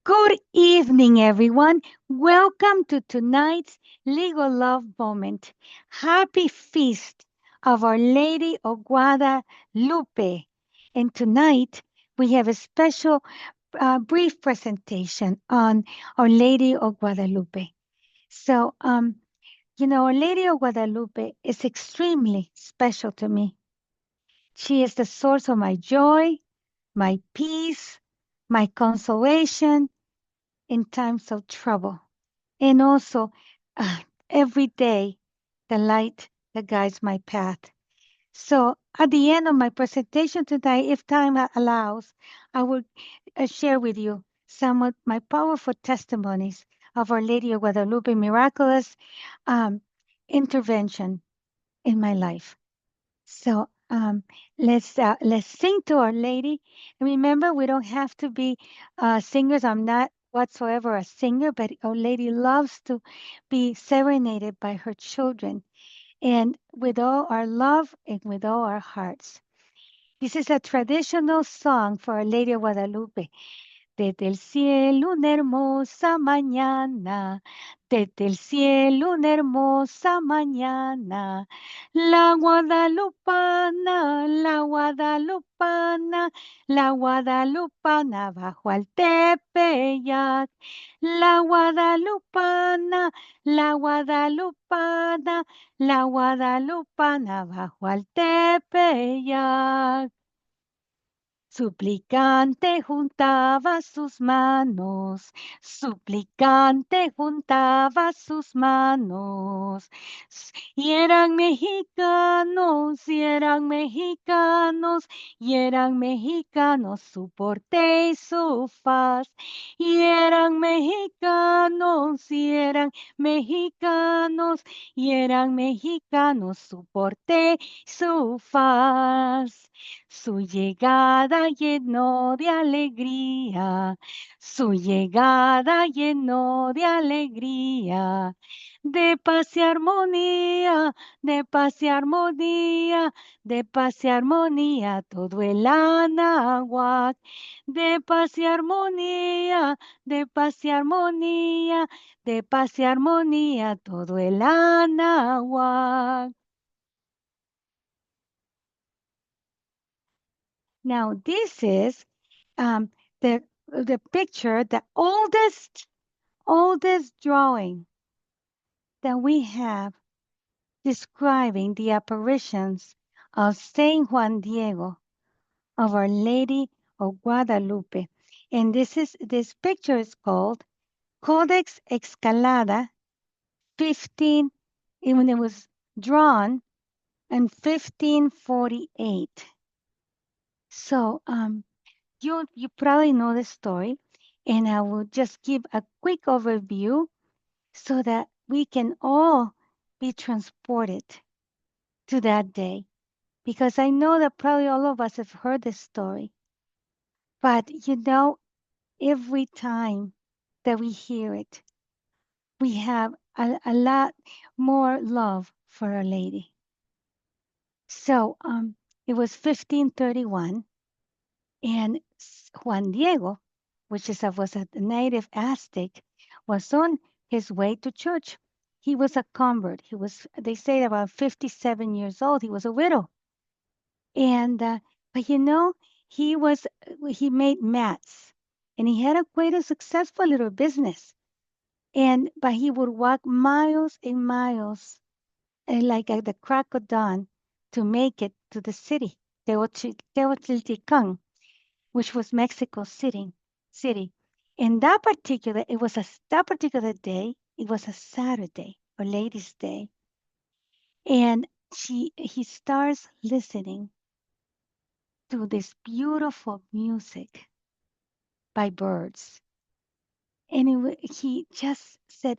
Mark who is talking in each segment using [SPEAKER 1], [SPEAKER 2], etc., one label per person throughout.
[SPEAKER 1] Good evening, everyone. Welcome to tonight's Legal Love Moment. Happy Feast of Our Lady of Guadalupe. And tonight we have a special brief presentation on Our Lady of Guadalupe. So, Our Lady of Guadalupe is extremely special to me. She is the source of my joy, my peace, my consolation in times of trouble. And also, uh, every day, the light that guides my path. So, at the end of my presentation today, if time allows, I will share with you some of my powerful testimonies of Our Lady of Guadalupe miraculous um, intervention in my life. So let's sing to Our Lady. And remember, we don't have to be singers. I'm not whatsoever a singer, but Our Lady loves to be serenaded by her children, and with all our love and with all our hearts. This is a traditional song for Our Lady of Guadalupe. Desde el cielo una hermosa mañana, desde el cielo una hermosa mañana, la guadalupana, la guadalupana, la guadalupana bajo al tepeyac, la guadalupana, la guadalupana, la guadalupana bajo al tepeyac. Suplicante juntaba sus manos, suplicante juntaba sus manos. Y eran mexicanos, y eran mexicanos, y eran mexicanos su porte y su faz. Y eran mexicanos, y eran mexicanos, y eran mexicanos su porte y su faz. Su llegada llenó de alegría, su llegada llenó de alegría, de paz y armonía, de paz y armonía, de paz y armonía, todo el Anáhuac, de paz y armonía, de paz y armonía, de paz y armonía, todo el Anáhuac. Now, this is the picture, the oldest drawing that we have describing the apparitions of Saint Juan Diego of Our Lady of Guadalupe. And this picture is called Codex Escalada 15, and when it was drawn in 1548. So you probably know the story, and I will just give a quick overview so that we can all be transported to that day. Because I know that probably all of us have heard this story. But every time that we hear it, we have a lot more love for Our Lady. So it was 1531, and Juan Diego, which was a native Aztec, was on his way to church. He was a convert. They say, about 57 years old. He was a widow. And, but he made mats, and he had quite a successful little business. But he would walk miles and miles, like at the crack of dawn, to make it to the city, Teotihuacan, which was Mexico City. And that particular day, it was a Saturday, or Ladies' Day. And he starts listening to this beautiful music by birds. And he just said,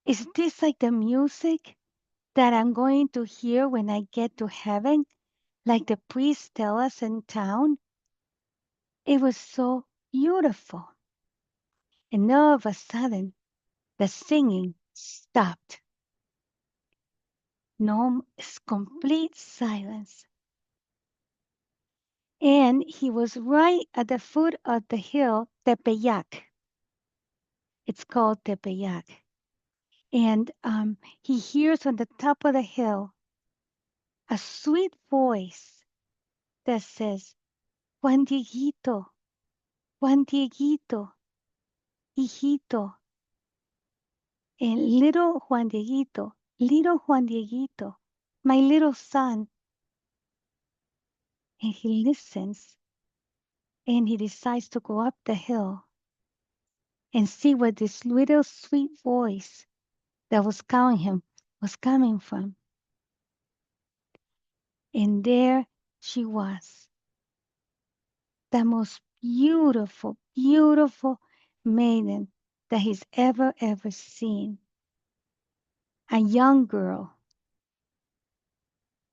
[SPEAKER 1] is this like the music that I'm going to hear when I get to heaven? Like the priests tell us in town? It was so beautiful. And all of a sudden, the singing stopped. No, it's complete silence. And he was right at the foot of the hill, Tepeyac. It's called Tepeyac. And he hears on the top of the hill a sweet voice that says, Juan Dieguito, Juan Dieguito, hijito. And little Juan Dieguito, my little son. And he listens and he decides to go up the hill and see where this little sweet voice that was calling him was coming from. And there she was, the most beautiful, beautiful maiden that he's ever seen. A young girl.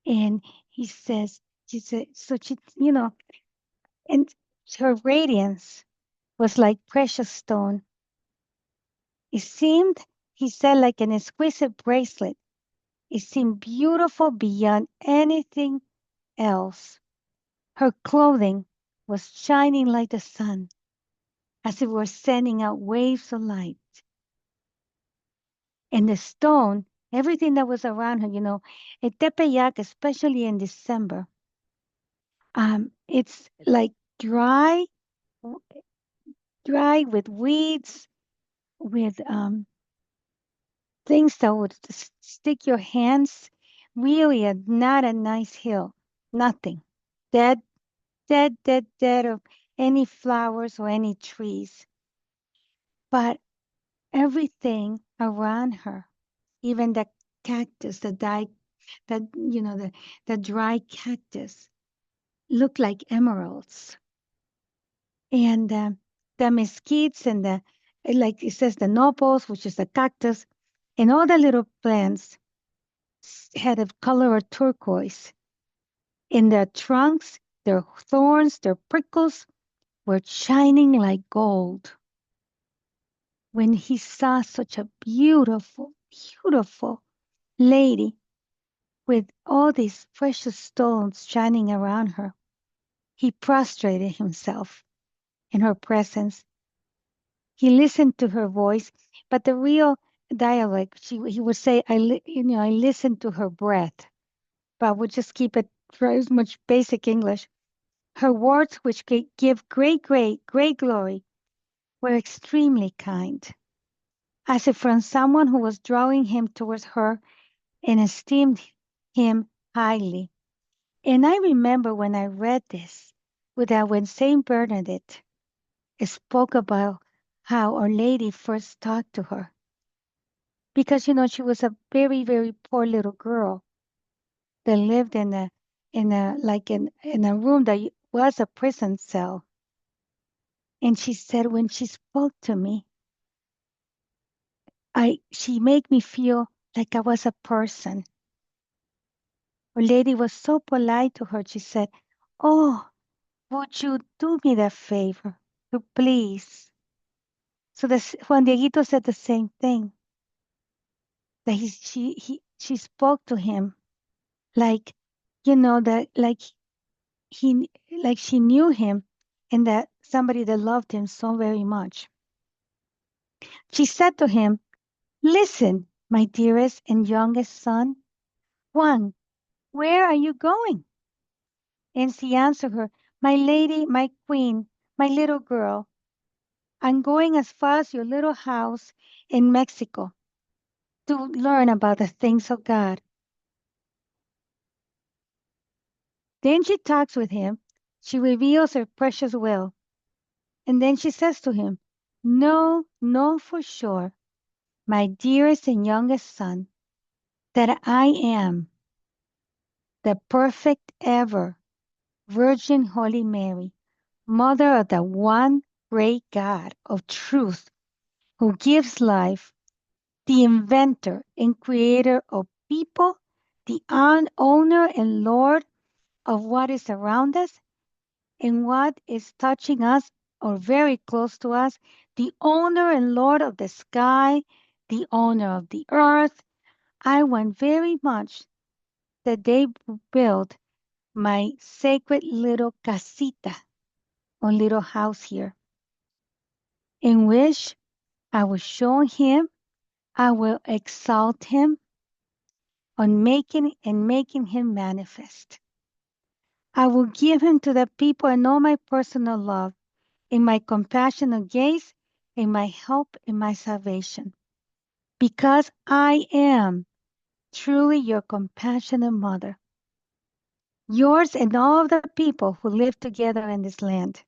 [SPEAKER 1] And she said, so she, and her radiance was like precious stone. It seemed, he said, like an exquisite bracelet. It seemed beautiful beyond anything else. Her clothing was shining like the sun, as if it were sending out waves of light. And the stone, everything that was around her, at Tepeyac, especially in December, it's like dry, dry with weeds, with things that would stick your hands. Really, not a nice hill. Nothing. Dead, dead of any flowers or any trees. But everything around her, even the cactus, the dry cactus, looked like emeralds. And the mesquites and like it says, the nopals, which is the cactus, and all the little plants had a color of turquoise. In their trunks, their thorns, their prickles were shining like gold. When he saw such a beautiful, beautiful lady with all these precious stones shining around her, he prostrated himself in her presence. He listened to her voice, but the real dialect, he would say, I listened to her breath, but would just keep it very much basic English. Her words, which give great glory, were extremely kind, as if from someone who was drawing him towards her and esteemed him highly. And I remember when I read this, when Saint Bernadette spoke about how Our Lady first talked to her, because she was a very poor little girl that lived in a room that was a prison cell. And she said, when she spoke to me, she made me feel like I was a person. Our Lady was so polite to her. She said, "Oh, would you do me that favor, to please?" So Juan Dieguito said the same thing. That she spoke to him like, that like she knew him, and that somebody that loved him so very much. She said to him, "Listen, my dearest and youngest son, Juan, where are you going?" And she answered her, "My lady, my queen, my little girl, I'm going as far as your little house in Mexico to learn about the things of God." Then she talks with him. She reveals her precious will. And then she says to him, "No, no, for sure, my dearest and youngest son, that I am the perfect ever Virgin Holy Mary, Mother of the one great God of truth, who gives life, the inventor and creator of people, the owner and Lord of what is around us and what is touching us or very close to us, the owner and Lord of the sky, the owner of the earth. I want very much that they build my sacred little casita or little house here, in which I will show him, I will exalt him on making him manifest. I will give him to the people in all my personal love, in my compassionate gaze, in my help, in my salvation. Because I am truly your compassionate mother, yours and all of the people who live together in this land.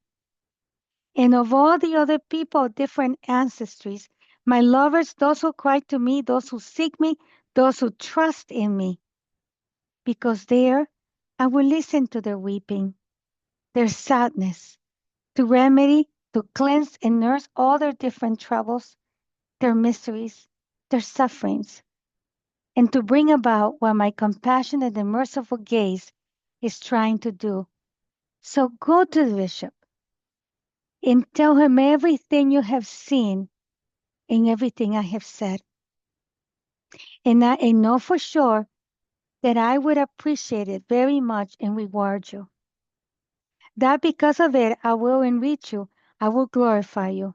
[SPEAKER 1] And of all the other people of different ancestries, my lovers, those who cry to me, those who seek me, those who trust in me, because there I will listen to their weeping, their sadness, to remedy, to cleanse and nurse all their different troubles, their miseries, their sufferings, and to bring about what my compassionate and merciful gaze is trying to do. So go to the bishop and tell him everything you have seen and everything I have said. And I know for sure that I would appreciate it very much and reward you. That because of it, I will enrich you, I will glorify you.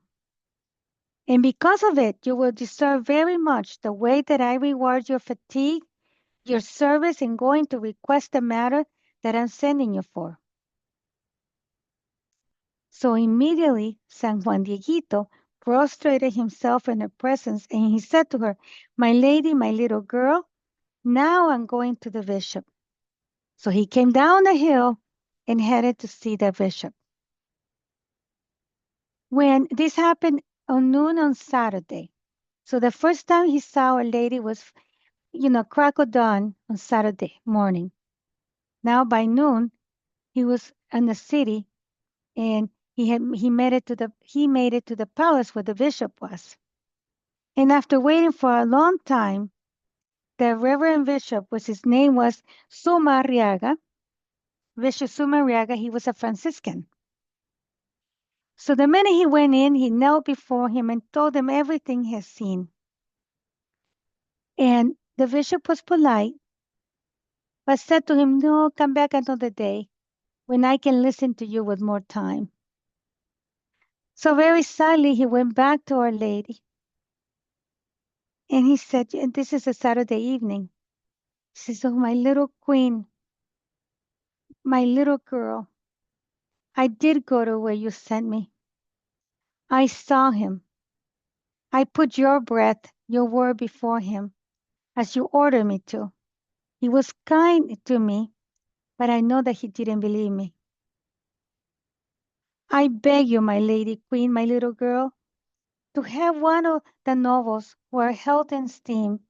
[SPEAKER 1] And because of it, you will deserve very much the way that I reward your fatigue, your service in going to request the matter that I'm sending you for. So immediately San Juan Dieguito prostrated himself in her presence, and he said to her, "My lady, my little girl, now I'm going to the bishop." So he came down the hill and headed to see the bishop. When this happened on noon on Saturday, so the first time he saw Our Lady was, crack of dawn on Saturday morning. Now by noon, he was in the city, and he made it to the palace where the bishop was. And after waiting for a long time, the Reverend Bishop, his name was Sumarriaga, Bishop Sumarriaga, he was a Franciscan. So the minute he went in, he knelt before him and told him everything he had seen. And the bishop was polite, but said to him, "No, come back another day when I can listen to you with more time." So very sadly, he went back to Our Lady. And he said, and this is a Saturday evening. He says, "Oh, my little queen, my little girl, I did go to where you sent me. I saw him. I put your breath, your word before him, as you ordered me to. He was kind to me, but I know that he didn't believe me. I beg you, my lady queen, my little girl, to have one of the nobles who are held in esteem,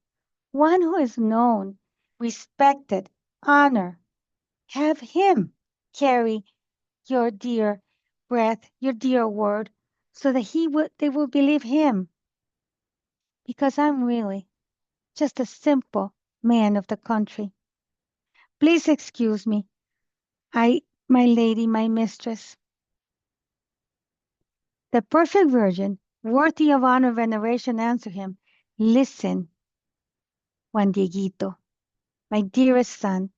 [SPEAKER 1] one who is known, respected, honored. Have him carry your dear breath, your dear word, so that they will believe him. Because I'm really just a simple man of the country. Please excuse me. My lady, my mistress." The perfect virgin, worthy of honor and veneration, answered him, "Listen, Juan Dieguito, my dearest son.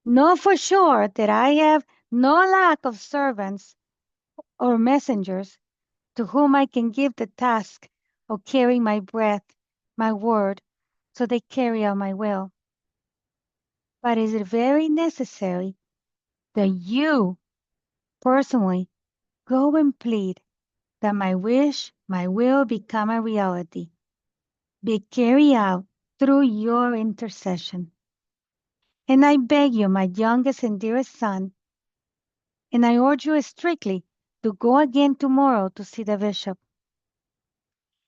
[SPEAKER 1] Know for sure that I have no lack of servants or messengers to whom I can give the task of carrying my breath, my word, so they carry out my will. But is it very necessary that you personally go and plead that my wish, my will become a reality, be carried out through your intercession? And I beg you, my youngest and dearest son, and I urge you strictly to go again tomorrow to see the bishop.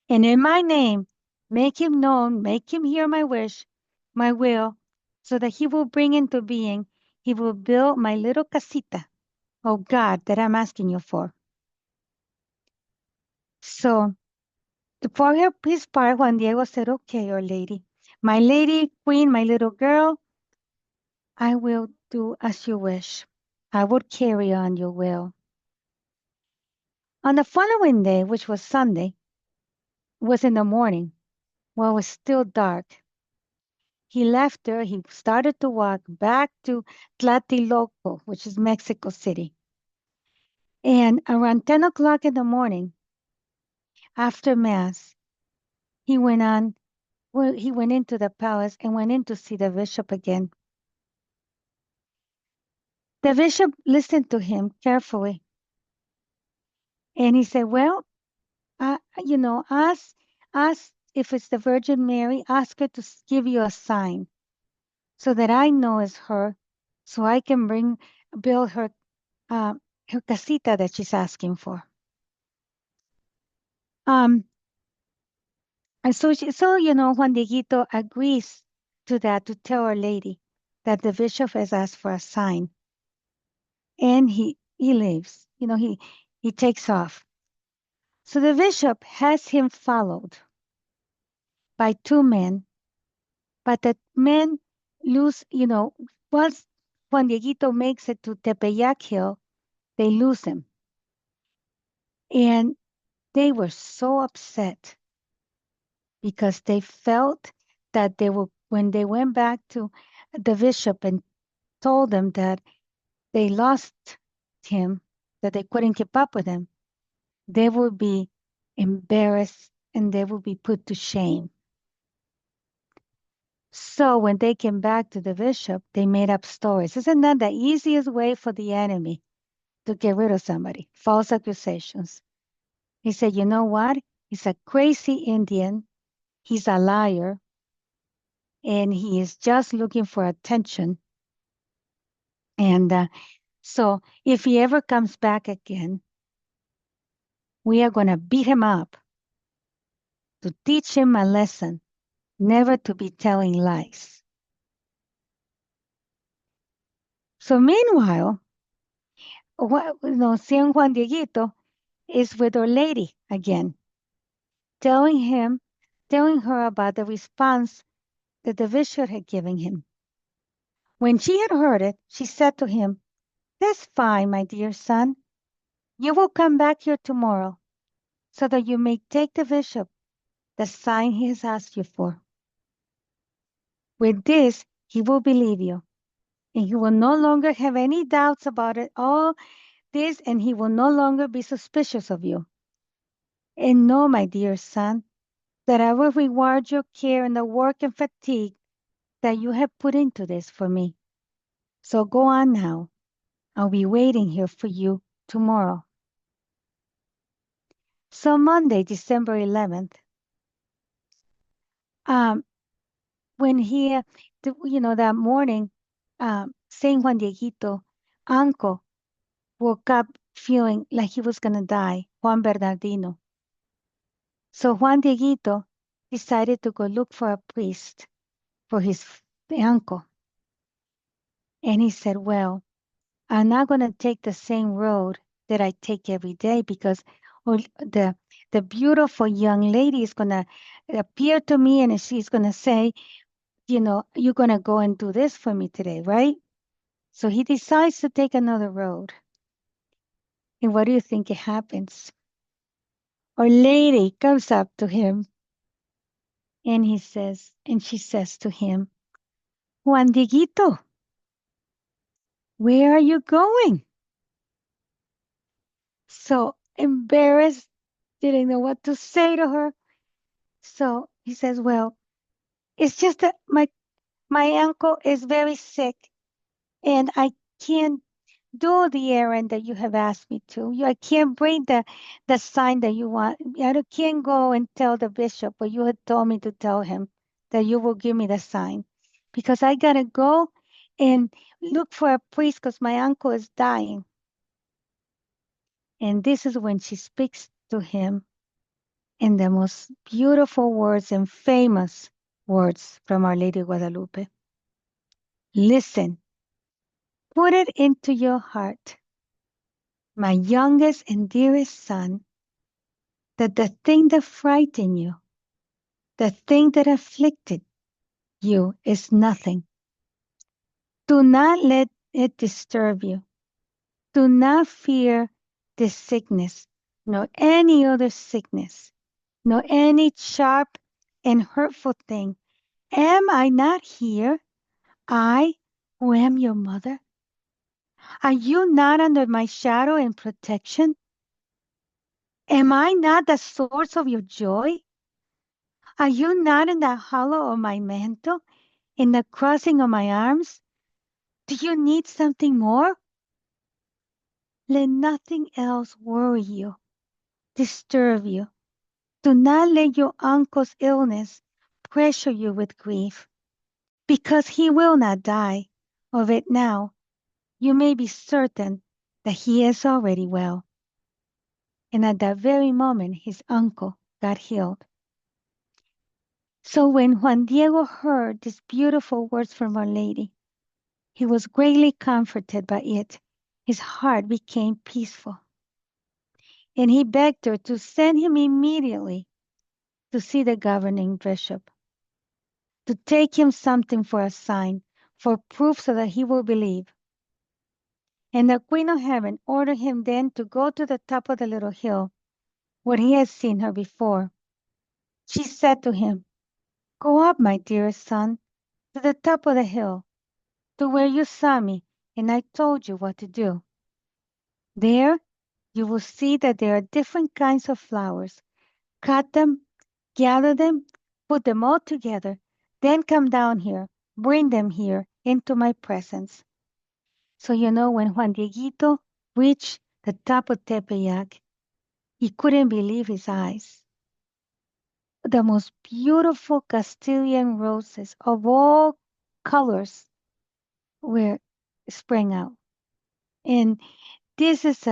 [SPEAKER 1] And in my name, make him known, make him hear my wish, my will, so that he will bring into being, he will build my little casita, oh God, that I'm asking you for." So, for his part, Juan Diego said, "Okay, Your Lady. My lady, queen, my little girl, I will do as you wish. I will carry on your will." On the following day, which was Sunday, was in the morning, while it was still dark. he left there. He started to walk back to Tlatelolco, which is Mexico City. And around 10 o'clock in the morning, after Mass, he went on. Well, he went into the palace and went in to see the bishop again. The bishop listened to him carefully, and he said, "Well, ask if it's the Virgin Mary. Ask her to give you a sign, so that I know it's her, so I can build her, uh, her casita that she's asking for." Um, and so Juan Dieguito agrees to that, to tell Our Lady that the bishop has asked for a sign, and he leaves. He takes off. So the bishop has him followed by two men, but the men lose. Once Juan Dieguito makes it to Tepeyac Hill, they lose him, and they were so upset because they felt that when they went back to the bishop and told them that they lost him, that they couldn't keep up with him, they would be embarrassed and they would be put to shame. So when they came back to the bishop, they made up stories. Isn't that the easiest way for the enemy to get rid of somebody? False accusations. He said, "You know what? He's a crazy Indian. He's a liar. And he is just looking for attention. And so if he ever comes back again, we are going to beat him up to teach him a lesson, never to be telling lies." So meanwhile, San Juan Dieguito is with Our Lady again, telling her about the response that the bishop had given him. When she had heard it, she said to him, "That's fine, my dear son. You will come back here tomorrow, so that you may take the bishop the sign he has asked you for. With this, he will believe you, and he will no longer have any doubts about it, all this, and he will no longer be suspicious of you. And know, my dear son, that I will reward your care and the work and fatigue that you have put into this for me. So go on now. I'll be waiting here for you tomorrow." So Monday, December 11th, um, when that morning, Saint Juan Dieguito, uncle, woke up feeling like he was going to die, Juan Bernardino. So Juan Dieguito decided to go look for a priest for his uncle. And he said, "Well, I'm not going to take the same road that I take every day, because the beautiful young lady is going to appear to me and she's going to say, you're going to go and do this for me today, right?" So he decides to take another road. And what do you think happens? Our Lady comes up to him and she says to him, "Juan Dieguito, where are you going?" So embarrassed, didn't know what to say to her. So he says, "Well, it's just that my uncle is very sick and I can't do the errand that you have asked me to. I can't bring the sign that you want. Can't go and tell the bishop what you had told me to tell him, that you will give me the sign, because I gotta go and look for a priest because my uncle is dying." And this is when she speaks to him in the most beautiful words and famous words from Our Lady Guadalupe. "Listen, put it into your heart, my youngest and dearest son, that the thing that frightened you, the thing that afflicted you, is nothing. Do not let it disturb you. Do not fear this sickness, nor any other sickness, nor any sharp and hurtful thing Am I not here? I, who am your mother? Are you not under my shadow and protection? Am I not the source of your joy? Are you not in the hollow of my mantle, in the crossing of my arms? Do you need something more? Let nothing else worry you, disturb you. Do not let your uncle's illness pressure you with grief, because he will not die of it now. You may be certain that he is already well. And at that very moment, his uncle got healed. So when Juan Diego heard these beautiful words from Our Lady, he was greatly comforted by it. His heart became peaceful. And he begged her to send him immediately to see the governing bishop, to take him something for a sign, for proof so that he will believe. And the Queen of Heaven ordered him then to go to the top of the little hill where he had seen her before. She said to him, "Go up, my dearest son, to the top of the hill, to where you saw me, and I told you what to do. There you will see that there are different kinds of flowers. Cut them, gather them, put them all together, then come down here, bring them here into my presence." So when Juan Dieguito reached the top of Tepeyac, he couldn't believe his eyes. The most beautiful Castilian roses of all colors were sprang out. And this is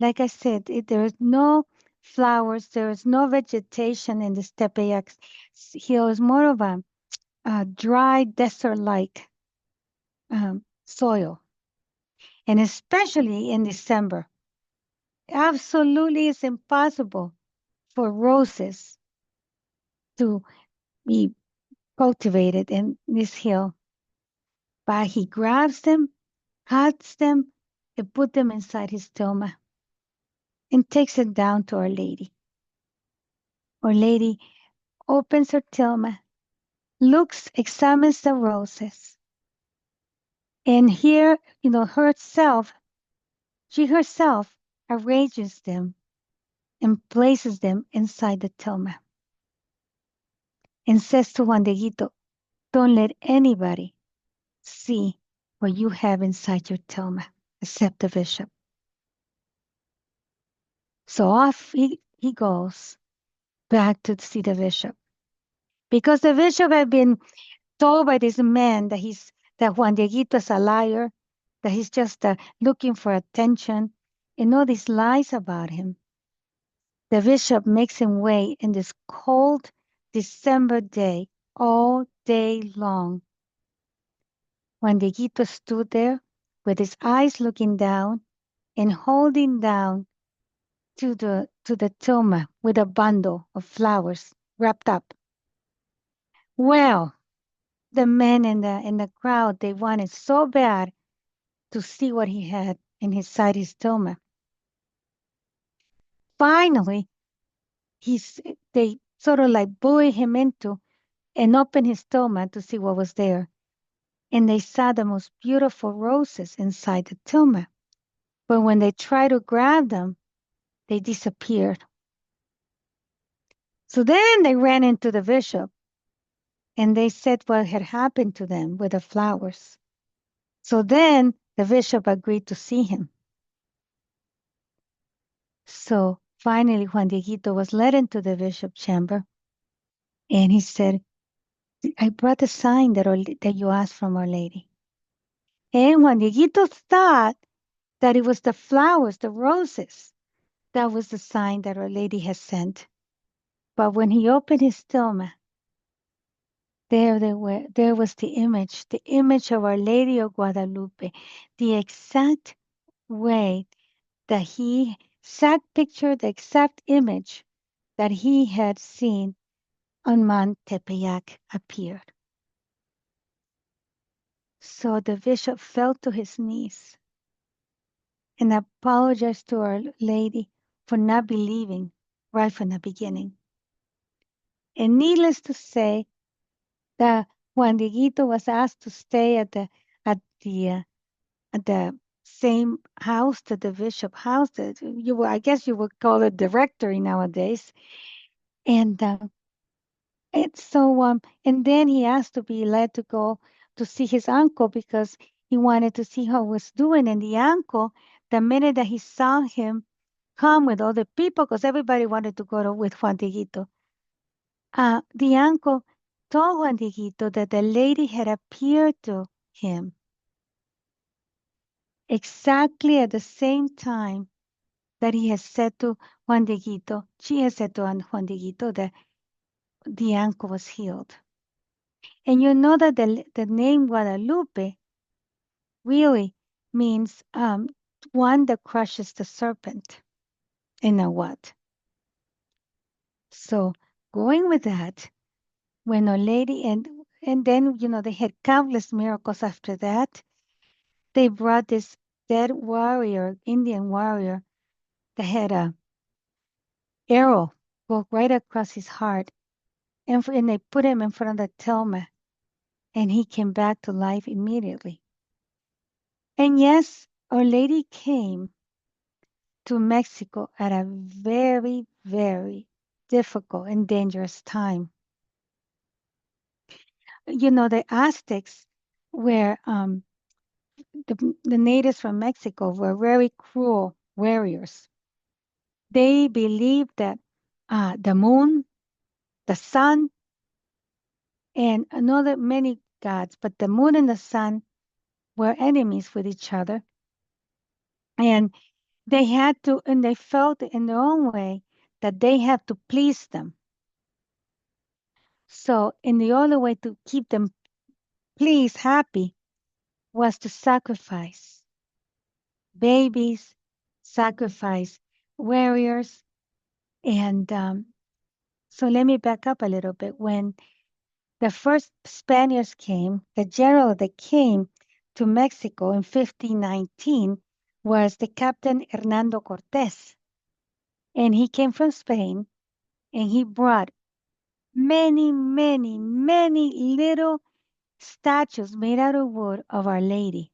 [SPEAKER 1] like I said, there is no flowers, there is no vegetation in the Tepeyac hill. It's more of a dry desert-like soil, and especially in December. Absolutely, it's impossible for roses to be cultivated in this hill. But he grabs them, cuts them, and put them inside his tilma and takes it down to Our Lady. Our Lady opens her tilma, looks, examines the roses, and here, she herself arranges them and places them inside the tilma and says to Juan Dieguito, "Don't let anybody see what you have inside your tilma except the bishop." So off he goes back to see the bishop, because the bishop had been told by this man that Juan Dieguito is a liar, that he's just looking for attention, and all these lies about him. The bishop makes him wait in this cold December day all day long. Juan Dieguito stood there with his eyes looking down and holding down to the tilma with a bundle of flowers wrapped up. Well, the men in the crowd, they wanted so bad to see what he had in his side, his tilma. Finally, they sort of like bullied him into and opened his tilma to see what was there. And they saw the most beautiful roses inside the tilma. But when they tried to grab them, they disappeared. So then they ran into the bishop and they said what had happened to them with the flowers. So then the bishop agreed to see him. So finally, Juan Dieguito was led into the bishop's chamber, and he said, "I brought the sign that you asked from Our Lady." And Juan Dieguito thought that it was the flowers, the roses, that was the sign that Our Lady had sent. But when he opened his tilma, there was the image of Our Lady of Guadalupe, the exact way that he exact picture, the exact image that he had seen on Mount Tepeyac appeared. So the bishop fell to his knees and apologized to Our Lady for not believing right from the beginning. And needless to say, the Juan Dieguito was asked to stay at the uh, at the same house, the bishop house. That you I guess you would call it the rectory nowadays. And it's so and then he asked to be let to go to see his uncle because he wanted to see how he was doing. And the uncle, the minute that he saw him come with all the people, because everybody wanted to go with Juan Dieguito, the uncle told Juan Dieguito that the lady had appeared to him exactly at the same time that he has said to Juan Dieguito, she has said to Juan Dieguito that the uncle was healed. And you know that the name Guadalupe really means one that crushes the serpent in a what. So going with that, when a lady and then they had countless miracles after that. They brought this dead warrior, Indian warrior, that had a arrow go right across his heart, and they put him in front of the Telma, and he came back to life immediately. And yes, Our Lady came to Mexico at a very, very difficult and dangerous time. The Aztecs were the natives from Mexico were very cruel warriors. They believed that the moon, the sun, and another many gods, but the moon and the sun were enemies with each other. And and they felt in their own way that they had to please them. So, in the only way to keep them pleased, happy, was to sacrifice babies, sacrifice warriors. And so let me back up a little bit. When the first Spaniards came, the general that came to Mexico in 1519 was the Captain Hernando Cortés. And he came from Spain and he brought many, many, many little statues made out of wood of Our Lady.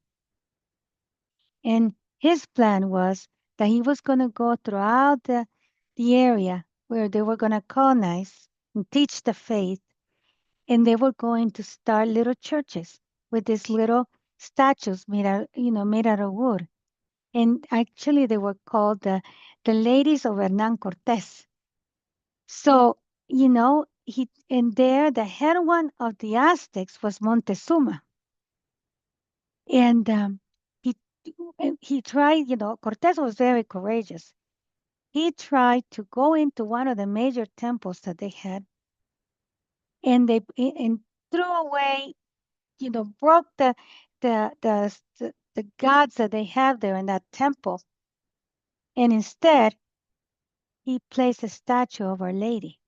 [SPEAKER 1] And his plan was that he was going to go throughout the area where they were going to colonize and teach the faith. And they were going to start little churches with these little statues made out of wood. And actually, they were called the Ladies of Hernan Cortés. So, he and there the head one of the Aztecs was Montezuma. And he he tried, Cortés was very courageous. He tried to go into one of the major temples that they had, and they and threw away, broke the gods that they have there in that temple, and instead he placed a statue of Our Lady.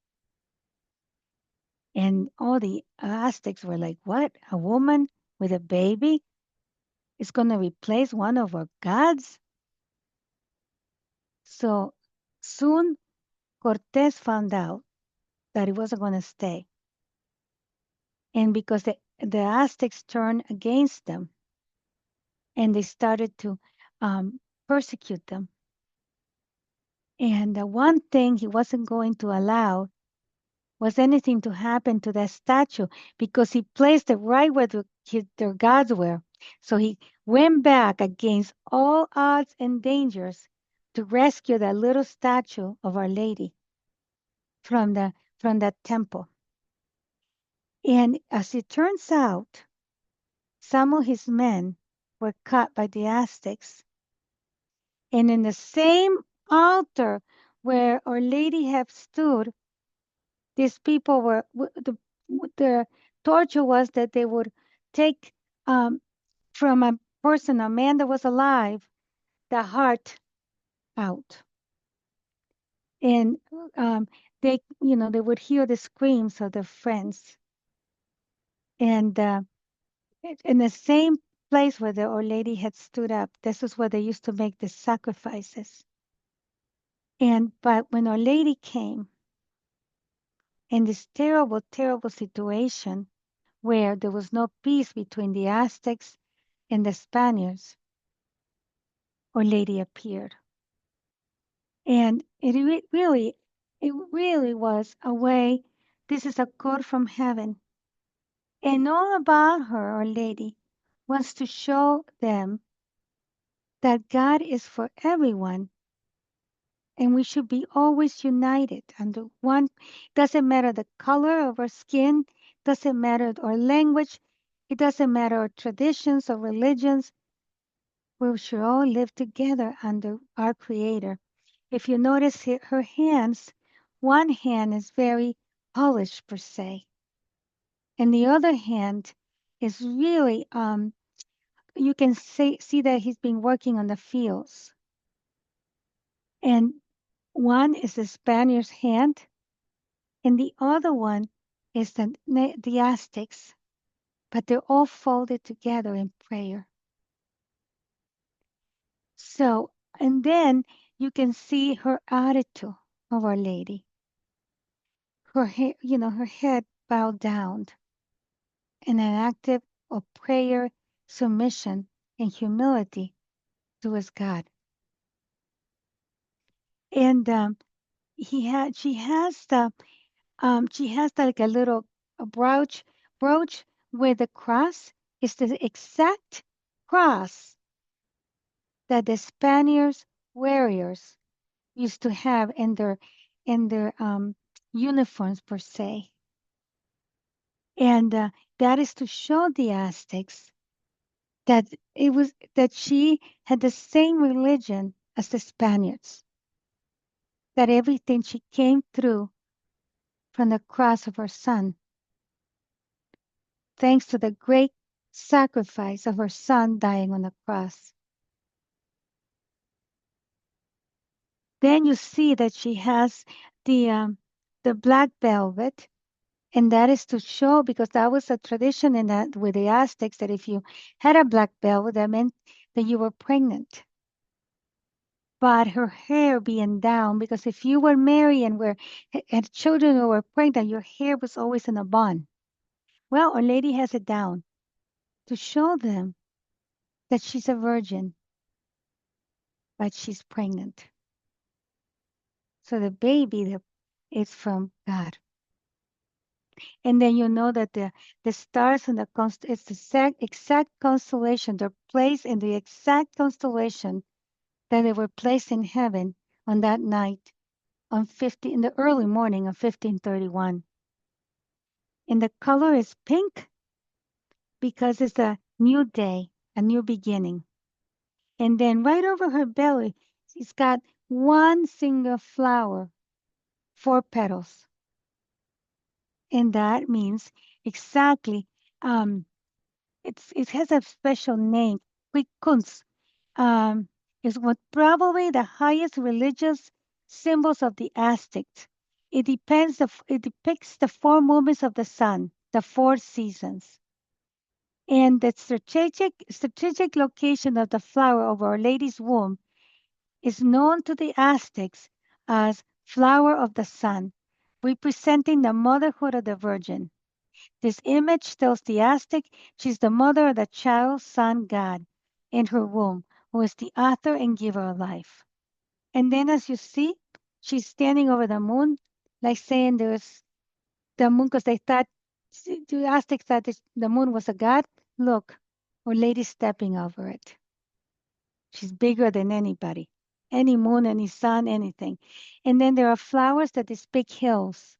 [SPEAKER 1] And all the Aztecs were like, "What? A woman with a baby is going to replace one of our gods?" So soon Cortés found out that it wasn't going to stay. And because the Aztecs turned against them and they started to persecute them. And the one thing he wasn't going to allow was anything to happen to that statue because he placed it right where their gods were. So he went back against all odds and dangers to rescue that little statue of Our Lady from that temple. And as it turns out, some of his men were caught by the Aztecs. And in the same altar where Our Lady had stood, these people the torture was that they would take from a person, a man that was alive, the heart out. And they would hear the screams of their friends. And in the same place where the Our Lady had stood up, this is where they used to make the sacrifices. But when Our Lady came in this terrible, terrible situation, where there was no peace between the Aztecs and the Spaniards, Our Lady appeared. And it really was a way, this is a code from heaven. And all about her, Our Lady, wants to show them that God is for everyone and we should be always united under one. Doesn't matter the color of our skin, doesn't matter our language, it doesn't matter our traditions or religions. We should all live together under our Creator. If you notice her hands, one hand is very polished per se, and the other hand is really you can see that he's been working on the fields. And one is the Spaniard's hand, and the other one is the Aztecs, but they're all folded together in prayer. So, and then you can see her attitude of Our Lady. Her hair, her head bowed down in an active of prayer, submission, and humility towards God. And she has like a little brooch with the cross. It's the exact cross that the Spaniards warriors used to have in their uniforms per se, and that is to show the Aztecs that she had the same religion as the Spaniards, that everything she came through from the cross of her son, thanks to the great sacrifice of her son dying on the cross. Then you see that she has the black velvet, and that is to show, because that was a tradition in that with the Aztecs, that if you had a black velvet, that meant that you were pregnant. But her hair being down, because if you were married and had children who were pregnant, your hair was always in a bun. Well, Our Lady has it down to show them that she's a virgin, but she's pregnant. So the baby is from God. And then you know that the stars and it's the exact constellation. They're placed in the exact constellation that they were placed in heaven on that night in the early morning of 1531. And the color is pink because it's a new day, a new beginning. And then right over her belly, she's got one single flower, 4 petals. And that means exactly, it has a special name. Quikunz is what probably the highest religious symbols of the Aztecs. It depicts the 4 movements of the sun, the 4 seasons. And the strategic location of the flower of Our Lady's womb is known to the Aztecs as flower of the sun, representing the motherhood of the Virgin. This image tells the Aztec she's the mother of the child son God in her womb, who is the author and giver of life. And then as you see, she's standing over the moon, like saying there's the moon, because the Aztecs thought the moon was a god. Look, Our Lady stepping over it. She's bigger than anybody, any moon, any sun, anything. And then there are flowers that depict hills.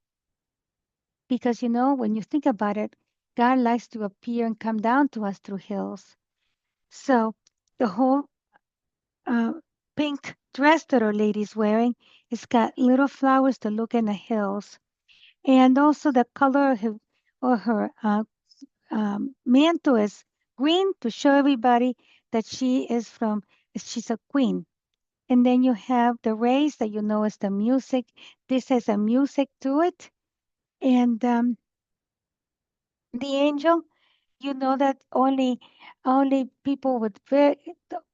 [SPEAKER 1] Because, when you think about it, God likes to appear and come down to us through hills. So the whole pink dress that Our Lady's wearing, it's got little flowers that look in the hills. And also the color of her mantle is green to show everybody that she's a queen. And then you have the rays that you know is the music. This has a music to it. And the angel, you know that only people with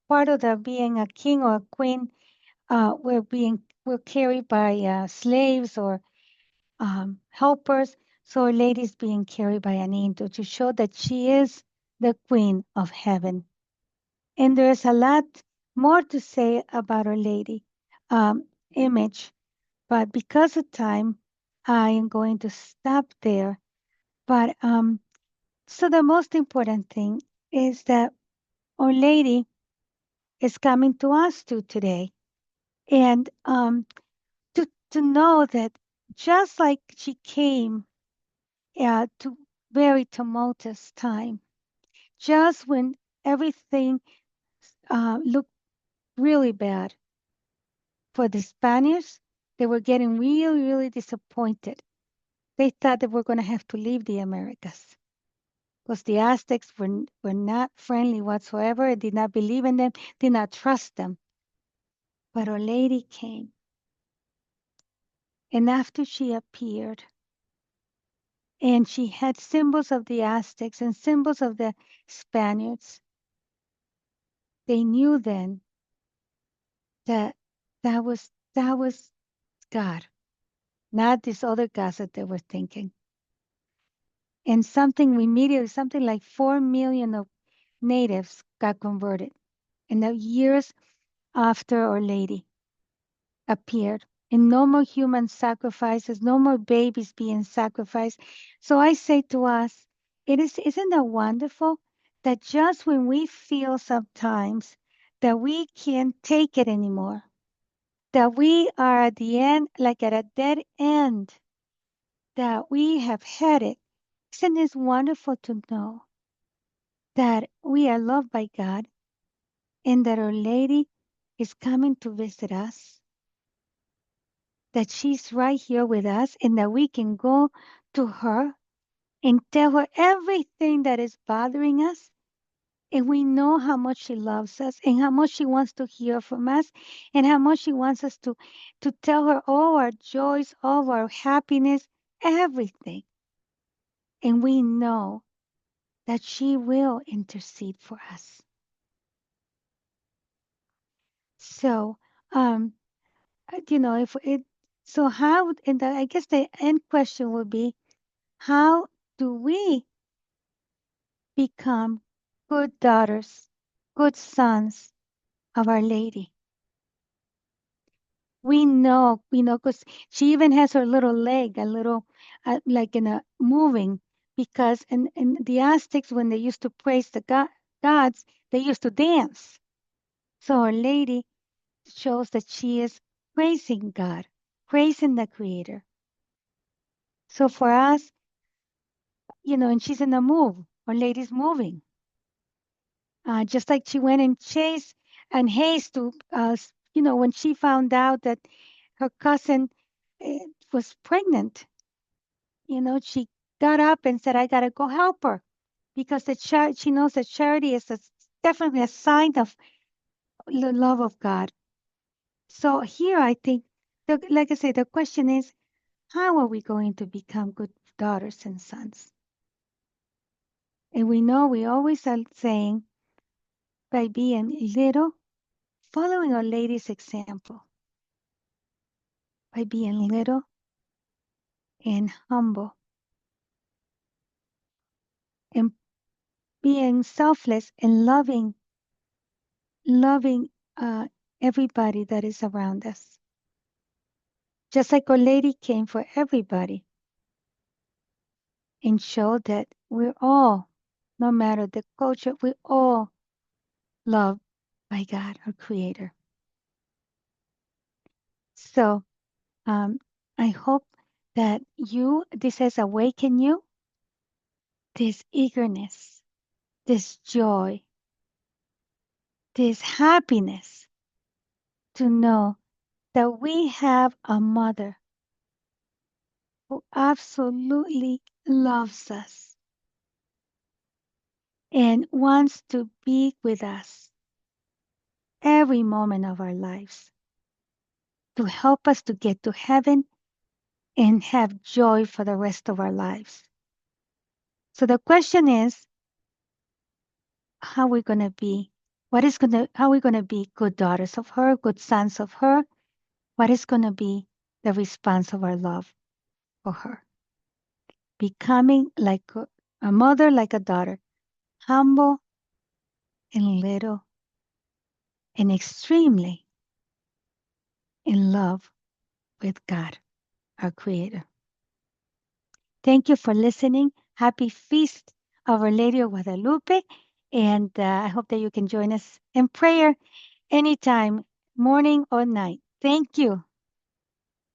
[SPEAKER 1] part of the being a king or a queen were carried by slaves or helpers. So Our Lady is being carried by an angel to show that she is the Queen of Heaven. And there's a lot more to say about Our Lady image, but because of time, I am going to stop there. But so the most important thing is that Our Lady is coming to us too today, and to know that just like she came to very tumultuous time, just when everything looked really bad for the Spaniards, they were getting really, really disappointed. They thought they were going to have to leave the Americas because the Aztecs were not friendly whatsoever, did not believe in them, did not trust them. But Our Lady came, and after she appeared, and she had symbols of the Aztecs and symbols of the Spaniards, they knew then that that was God, not these other gods that they were thinking. And something immediately, something like 4 million of natives got converted in the years after Our Lady appeared. And no more human sacrifices, no more babies being sacrificed. So I say to us, isn't that wonderful that just when we feel sometimes that we can't take it anymore, that we are at the end, like at a dead end, that we have had it. Isn't it wonderful to know that we are loved by God and that Our Lady is coming to visit us, that she's right here with us, and that we can go to her and tell her everything that is bothering us? And we know how much she loves us and how much she wants to hear from us and how much she wants us to tell her all our joys, all our happiness, everything. And we know that she will intercede for us. So, if it, so how, and I guess the end question would be, how do we become good daughters, good sons of Our Lady? We know, because she even has her little leg, a little, like in a moving, because in the Aztecs, when they used to praise the gods, they used to dance. So Our Lady shows that she is praising God, praising the Creator. So for us, and she's in a move, Our Lady's moving. Just like she went and chased and haste to, when she found out that her cousin was pregnant, she got up and said, I got to go help her because she knows that charity is definitely a sign of the love of God. So here I think, like I say, the question is, how are we going to become good daughters and sons? And we know we always are saying, by being little, following Our Lady's example, by being little and humble and being selfless and loving everybody that is around us. Just like Our Lady came for everybody and showed that we're all, no matter the culture, we're all loved by God, our Creator. So I hope that this has awakened you, this eagerness, this joy, this happiness to know that we have a mother who absolutely loves us and wants to be with us every moment of our lives to help us to get to heaven and have joy for the rest of our lives. So the question is, how we going to be? How are we going to be good daughters of her, good sons of her? What is going to be the response of our love for her? becoming like a mother, like a daughter, humble and little and extremely in love with God, our Creator. Thank you for listening. Happy Feast of Our Lady of Guadalupe. And I hope that you can join us in prayer anytime, morning or night. Thank you.